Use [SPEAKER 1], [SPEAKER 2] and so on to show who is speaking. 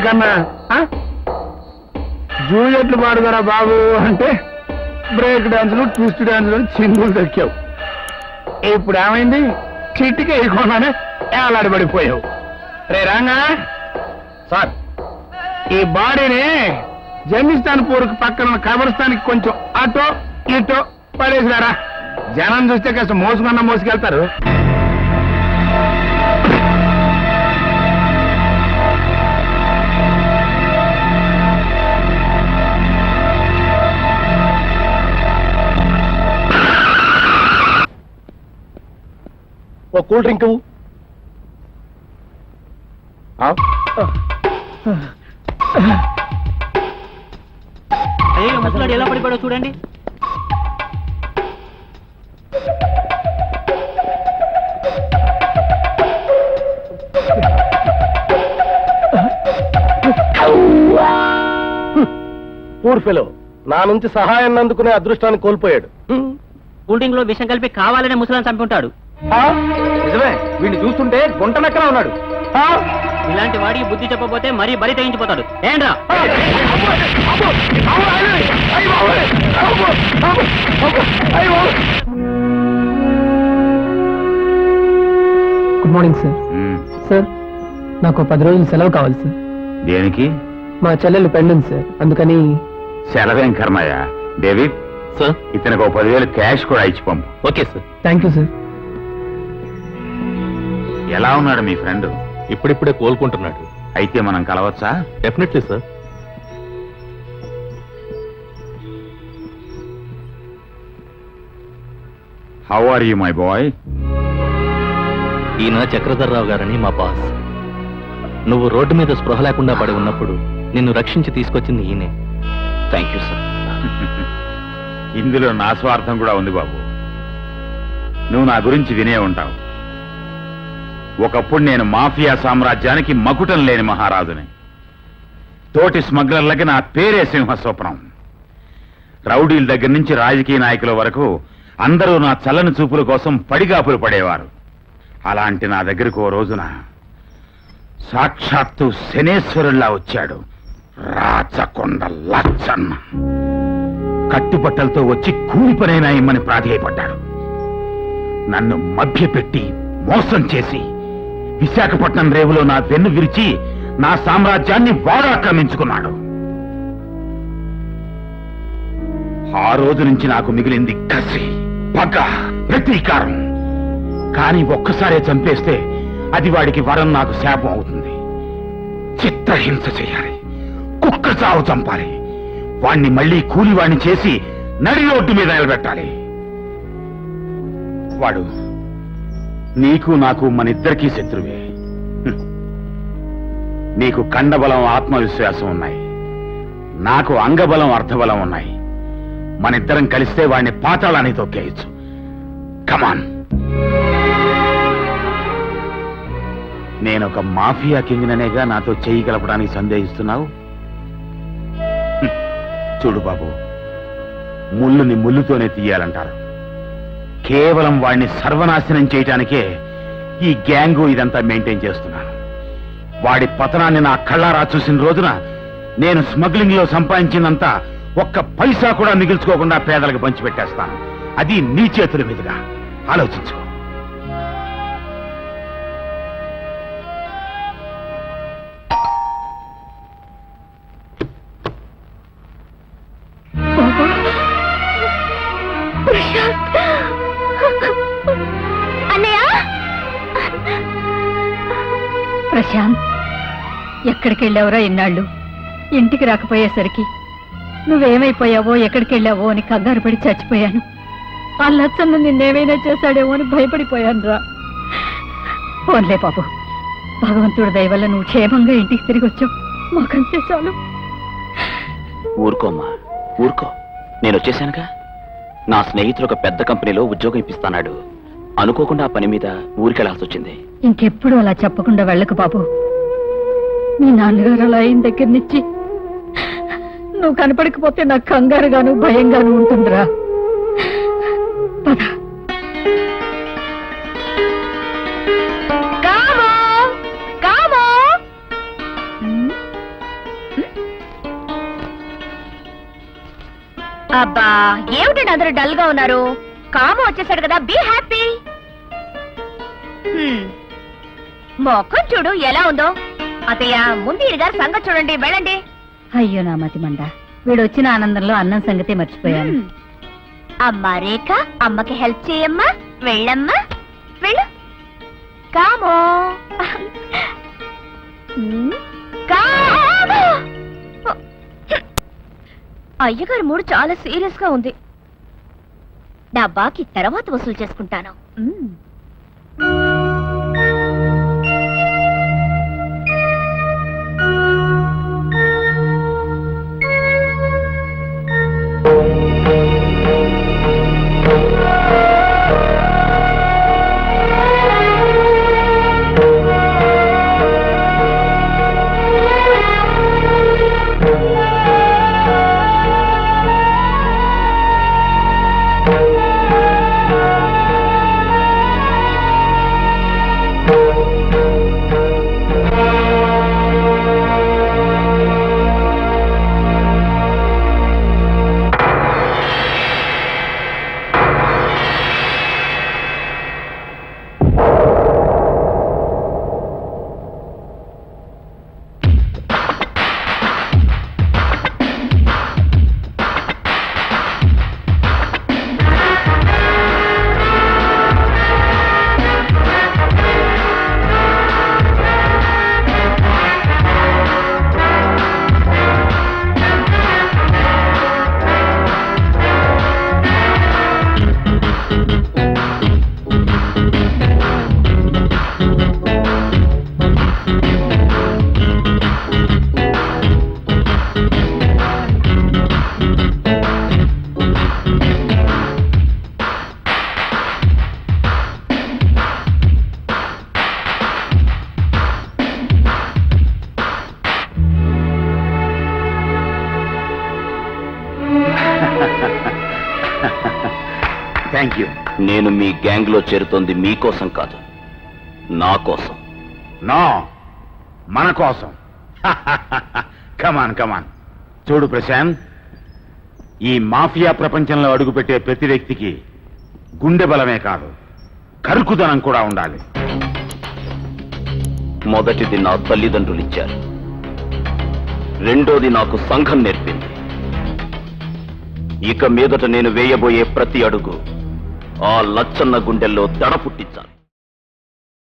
[SPEAKER 1] కన్నా జూలియట్లు పాడుదరా బాబు అంటే బ్రేక్ డాన్సులు ట్విస్ట్ డాన్సులు చిందులు దొక్కావు. ఇప్పుడు ఏమైంది? చిట్టికి వేయకుండానే ఏలాడబడిపోయావు. రే రాంగా
[SPEAKER 2] సార్,
[SPEAKER 1] ఈ బాడీని జన్మిస్తాన్ పూర్కి పక్కన కబరస్థానికి కొంచెం అటో ఇటో పడేసినారా. జనం చూస్తే కాస్త మోసుకున్నా మోసుకెళ్తారు.
[SPEAKER 2] ఓ కూల్ డ్రింక్
[SPEAKER 3] ముసలాడు ఎలా పడిపోయాడో చూడండి.
[SPEAKER 2] పూర్ ఫెలో నా నుంచి సహాయాన్ని అందుకునే అదృష్టాన్ని కోల్పోయాడు.
[SPEAKER 3] కూల్ డ్రింక్ లో విషం కలిపి కావాలనే ముసలాన్ని చంపుంటాడు.
[SPEAKER 2] నిజమే, వీడిని చూస్తుంటే గుంటనక్కలా ఉన్నాడు.
[SPEAKER 3] ఇలాంటి వాడికి బుద్ధి చెప్పబోతే మరీ బలి తెగించిపోతాడు. ఏంట్రా?
[SPEAKER 4] Good morning sir. సార్, నాకు 10 రోజులు సెలవు కావాలి సార్.
[SPEAKER 1] దేనికి?
[SPEAKER 4] మా చెల్లెలు పెండింది సార్, అందుకని.
[SPEAKER 1] సెలవేం కర్మయ్యా. డేవిడ్
[SPEAKER 2] సార్,
[SPEAKER 1] ఇతనికి 10,000 క్యాష్ కూడా ఇచ్చి పంపు.
[SPEAKER 2] Okay sir.
[SPEAKER 4] Thank you sir.
[SPEAKER 1] ఎలా ఉన్నాడు మీ ఫ్రెండ్?
[SPEAKER 2] ఇప్పుడిప్పుడే కోలుకుంటున్నాడు.
[SPEAKER 1] అయితే మనం కలవచ్చా?
[SPEAKER 2] Definitely sir.
[SPEAKER 1] How are you my boy?
[SPEAKER 2] ఈయన చక్రధర్రావు గారని మా బాస్. నువ్వు రోడ్డు మీద స్పృహ లేకుండా పడి ఉన్నప్పుడు నిన్ను రక్షించి తీసుకొచ్చింది ఈయనే. Thank you sir.
[SPEAKER 1] ఇందులో నా స్వార్థం కూడా ఉంది బాబు. నువ్వు నా గురించి వినే ఉంటావు. ఒకప్పుడు నేను మాఫియా సామ్రాజ్యానికి మకుటం లేని మహారాజుని. తోటి స్మగ్లర్లకి నా పేరే సింహస్వప్నం. రౌడీల దగ్గర నుంచి రాజకీయ నాయకుల వరకు అందరూ నా చల్లని చూపుల కోసం పడిగాపులు పడేవారు. అలాంటి నా దగ్గరకు ఓ రోజున సాక్షాత్తు శనేశ్వరుల్లా వచ్చాడు రాచకొండ లచ్చన్న. కట్టుబట్టలతో వచ్చి కూలి పనైనా ఇమ్మని ప్రాధేయపడ్డాడు. నన్ను మభ్యపెట్టి మోసం చేసి విశాఖపట్నం రేవులో నా వెన్ను విరిచి నా సామ్రాజ్యాన్ని వాడు ఆక్రమించుకున్నాడు. ఆ రోజు నుంచి నాకు మిగిలింది కసి, పగ, ప్రతీకారం. కానీ ఒక్కసారే చంపేస్తే అది వాడికి వరం, నాకు శాపం అవుతుంది. చిత్రహింస చేయాలి, కుక్క చావు చంపాలి, వాణ్ణి మళ్లీ కూలివాణ్ణి చేసి నడి రోడ్డు మీద నిలబెట్టాలి. వాడు నీకు నాకు మనిద్దరికీ శత్రువే. నీకు కండబలం, ఆత్మవిశ్వాసం ఉన్నాయి. నాకు అంగబలం, అర్థబలం ఉన్నాయి. మనిద్దరం కలిస్తే వాడిని పాతాళాన్ని తొక్కేయచ్చు. కమాన్. నేనొక మాఫియా కింగ్ననేగా నాతో చెయ్యి కలపడానికి సందేహిస్తున్నావు? చూడు బాబు, ముళ్ళుని ముళ్ళుతోనే తీయాలంటారు. కేవలం వాడిని సర్వనాశనం చేయటానికే ఈ గ్యాంగు ఇదంతా మెయింటైన్ చేస్తున్నాను. వాడి పతనాన్ని నా కళ్ళారా చూసిన రోజున నేను స్మగ్లింగ్ లో సంపాదించిందంతా ఒక్క పైసా కూడా మిగిల్చుకోకుండా పేదలకు పంచిపెట్టేస్తాను. అది నీ చేతుల మీదుగా. ఆలోచించు.
[SPEAKER 5] ప్రశాంత్, ఎక్కడికి వెళ్ళావురా ఇన్నాళ్ళు? ఇంటికి రాకపోయేసరికి నువ్వేమైపోయావో, ఎక్కడికి వెళ్ళావో అని కంగారు పడి చచ్చిపోయాను. ఆ లచ్చన్న నిన్నేమైనా చేశాడేమో అని భయపడిపోయాను రా. ఫోన్లే బాబు, భగవంతుడి దయ వల్ల నువ్వు క్షేమంగా ఇంటికి తిరిగి వచ్చావు. మాకంతే చాలు.
[SPEAKER 6] ఊరుకోమ్మా, ఊరుకో. నేను వచ్చేశానుగా. నా స్నేహితుడు ఒక పెద్ద కంపెనీలో ఉద్యోగం ఇప్పిస్తాడు. అనుకోకుండా ఆ పని మీద ఊరికెళ్లాల్సి వచ్చింది.
[SPEAKER 5] ఇంకెప్పుడు అలా చెప్పకుండా వెళ్ళకు బాబు. మీ నాన్నగారు అలా అయిన దగ్గర నుంచి నువ్వు కనపడకపోతే నాకు కంగారుగాను భయంగాను ఉంటుందిరా. పద. అబ్బా ఏమిటండి అందరూ డల్ గా ఉన్నారు? కాము వచ్చేసాడు కదా, బీ హ్యాపీ. మొక్కం చూడు ఎలా ఉందో. అతయ్య ముందు ఈ గారి సంగతి చూడండి, వెళ్ళండి. అయ్యో నా మతి మండ, వీడు వచ్చిన ఆనందంలో అన్నం సంగతి మర్చిపోయాను. అమ్మా రేఖ, అమ్మకి హెల్ప్ చేయమ్మా. వెళ్ళమ్మా, వెళ్ళు. కామో కామో. అయ్యగారి మూడు చాలా సీరియస్ గా ఉంది. నా బాకీ తర్వాత వసూలు చేసుకుంటాను.
[SPEAKER 1] Thank you.
[SPEAKER 6] నేను మీ గ్యాంగ్ లో చేరుతోంది మీకోసం కాదు, నా కోసం.
[SPEAKER 1] నో, మన కోసం. కమాన్ కమాన్. చూడు ప్రశాంత్, ఈ మాఫియా ప్రపంచంలో అడుగుపెట్టే ప్రతి వ్యక్తికి గుండె బలమే కాదు, కరుకుదనం కూడా ఉండాలి.
[SPEAKER 6] మొదటిది నా తల్లిదండ్రులు ఇచ్చారు, రెండోది నాకు సంఘం నేర్పింది. ఇక మీదట నేను వేయబోయే ప్రతి అడుగు ఆ లచ్చన్న గుండెల్లో దడ పుట్టించాలి.